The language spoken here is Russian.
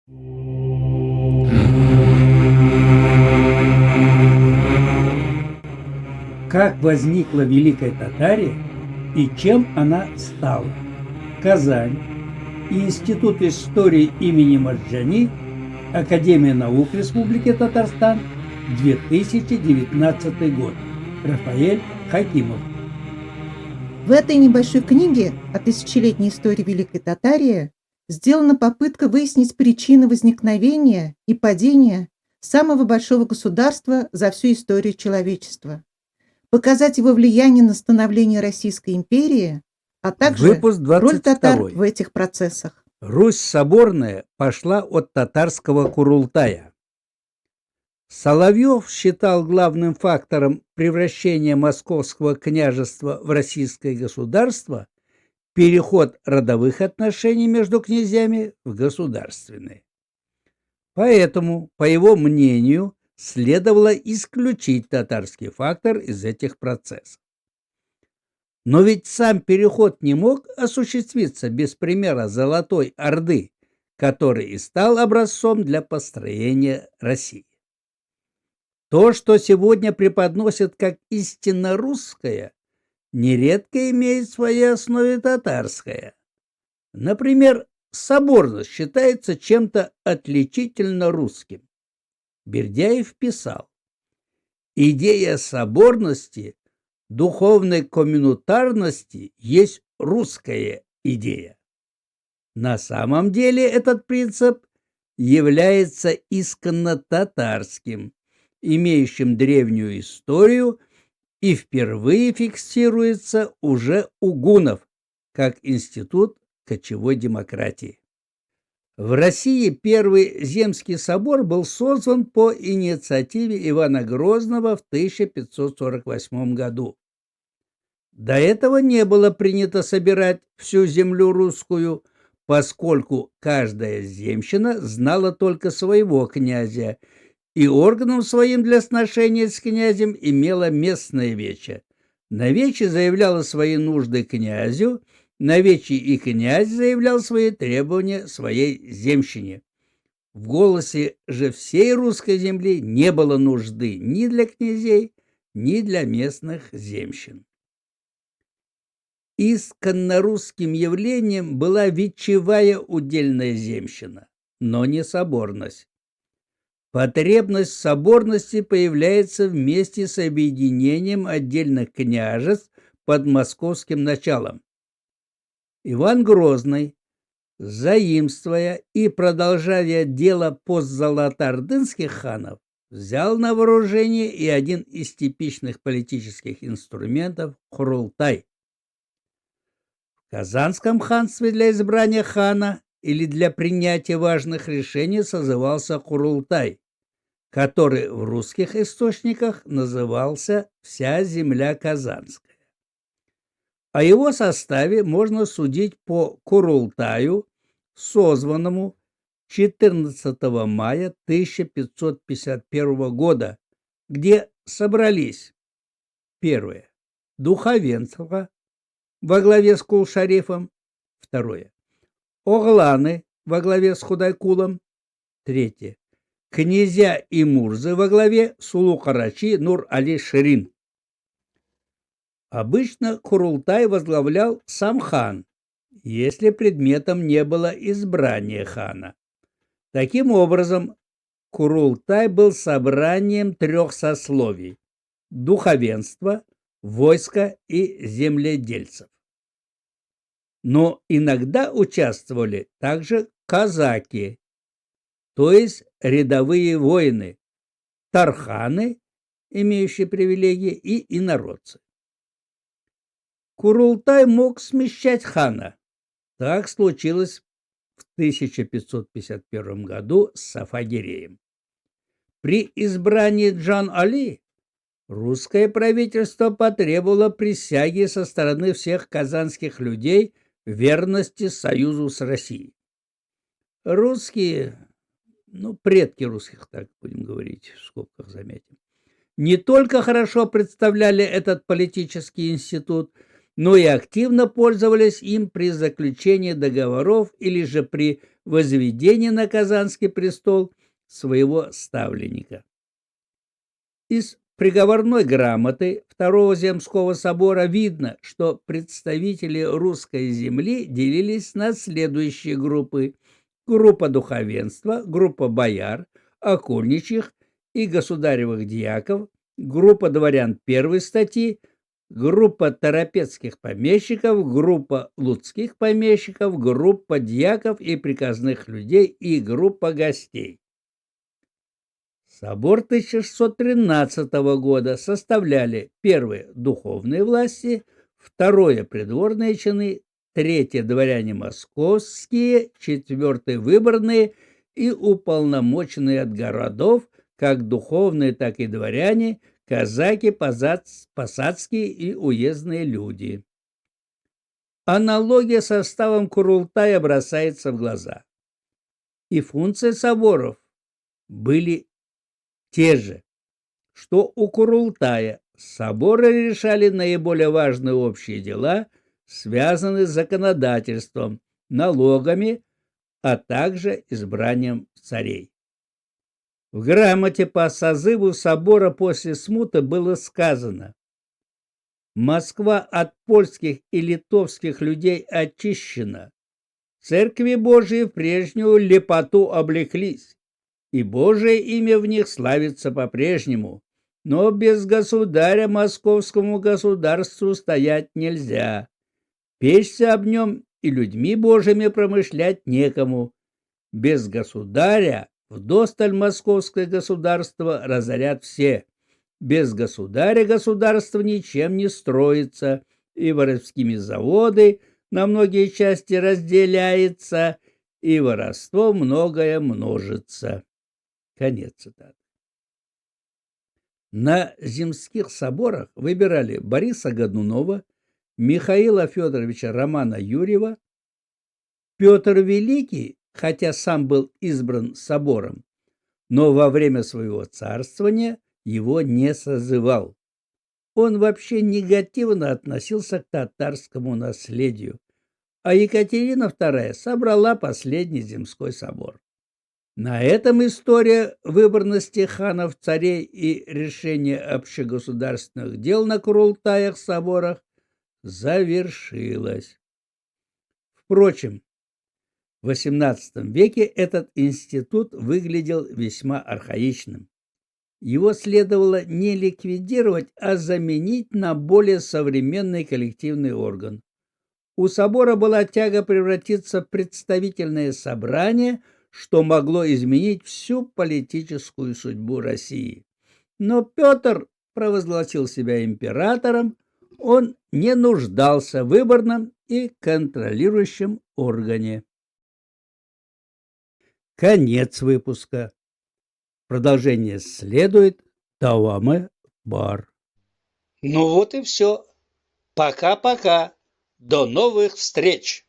Как возникла Великая Татария и чем она стала? Казань. Институт истории имени Марджани. Академия наук Республики Татарстан. 2019 год. Рафаэль Хакимов. В этой небольшой книге о тысячелетней истории Великой Татарии сделана попытка выяснить причины возникновения и падения самого большого государства за всю историю человечества, показать его влияние на становление Российской империи, а также Выпуск роль татар 22. в этих процессах. Русь соборная пошла от татарского Курултая. Соловьев считал главным фактором превращения Московского княжества в российское государство переход родовых отношений между князьями в государственные. Поэтому, по его мнению, следовало исключить татарский фактор из этих процессов. Но ведь сам переход не мог осуществиться без примера Золотой Орды, который и стал образцом для построения России. То, что сегодня преподносят как истинно русское, нередко имеет в своей основе татарское. Например, соборность считается чем-то отличительно русским. Бердяев писал: «Идея соборности, духовной коммунитарности есть русская идея». На самом деле этот принцип является исконно татарским, имеющим древнюю историю и впервые фиксируется уже у гуннов как институт кочевой демократии. В России первый Земский собор был создан по инициативе Ивана Грозного в 1548 году. До этого не было принято собирать всю землю русскую, поскольку каждая земщина знала только своего князя, и органом своим для сношения с князем имела местное вече. Навече заявляла свои нужды князю, навече и князь заявлял свои требования своей земщине. В голосе же всей русской земли не было нужды ни для князей, ни для местных земщин. Исконно русским явлением была вечевая удельная земщина, но не соборность. Потребность в соборности появляется вместе с объединением отдельных княжеств под московским началом. Иван Грозный, заимствуя и продолжая дело постзолотоордынских ханов, взял на вооружение и один из типичных политических инструментов – Курултай. В Казанском ханстве для избрания хана или для принятия важных решений созывался Курултай, который в русских источниках назывался «Вся земля Казанская». О его составе можно судить по Курултаю, созванному 14 мая 1551 года, где собрались: первое – духовенство во главе с Кул-Шарифом; второе – огланы во главе с Худайкулом; третье – князья и мурзы во главе с Улу-Карачи Нур-Али Ширин. Обычно Курултай возглавлял сам хан, если предметом не было избрание хана. Таким образом, Курултай был собранием трех сословий – духовенства, войска и земледельцев. Но иногда участвовали также казаки, то есть рядовые воины, тарханы, имеющие привилегии, и инородцы. Курултай мог смещать хана. Так случилось в 1551 году с Сафагиреем. При избрании Джан-Али русское правительство потребовало присяги со стороны всех казанских людей в верности союзу с Россией. Русские, предки русских, так будем говорить, в скобках заметим, не только хорошо представляли этот политический институт, но и активно пользовались им при заключении договоров или же при возведении на Казанский престол своего ставленника. Из приговорной грамоты Второго Земского собора видно, что представители русской земли делились на следующие группы: группа духовенства, группа бояр, окольничьих и государевых дьяков, группа дворян первой статьи, группа торопецких помещиков, группа луцких помещиков, группа дьяков и приказных людей и группа гостей. Собор 1613 года составляли: первое – духовные власти, второе – придворные чины, третье – дворяне московские, четвертое – выборные и уполномоченные от городов, как духовные, так и дворяне, казаки, посадские и уездные люди. Аналогия с составом Курултая бросается в глаза. И функции соборов были те же, что у Курултая. Соборы решали наиболее важные общие дела, связанные с законодательством, налогами, а также избранием царей. В грамоте по созыву собора после смуты было сказано: «Москва от польских и литовских людей очищена, церкви Божии в прежнюю лепоту облеклись, и Божие имя в них славится по-прежнему, но без государя московскому государству стоять нельзя. Печься об нем и людьми Божьими промышлять некому. Без государя вдосталь московское государство разорят все. Без государя государство ничем не строится, и воровскими заводы на многие части разделяется, и воровство многое множится». Конец цитаты. На земских соборах выбирали Бориса Годунова, Михаила Федоровича Романа Юрьева. Петр Великий, хотя сам был избран собором, но во время своего царствования его не созывал. Он вообще негативно относился к татарскому наследию, а Екатерина II собрала последний земской собор. На этом история выборности ханов-царей и решения общегосударственных дел на Курултаях-соборах завершилась. Впрочем, в XVIII веке этот институт выглядел весьма архаичным. Его следовало не ликвидировать, а заменить на более современный коллективный орган. У собора была тяга превратиться в представительное собрание, что могло изменить всю политическую судьбу России. Но Петр провозгласил себя императором, он не нуждался в выборном и контролирующем органе. Конец выпуска. Продолжение следует. Даваме бар. Ну вот и все. Пока-пока. До новых встреч!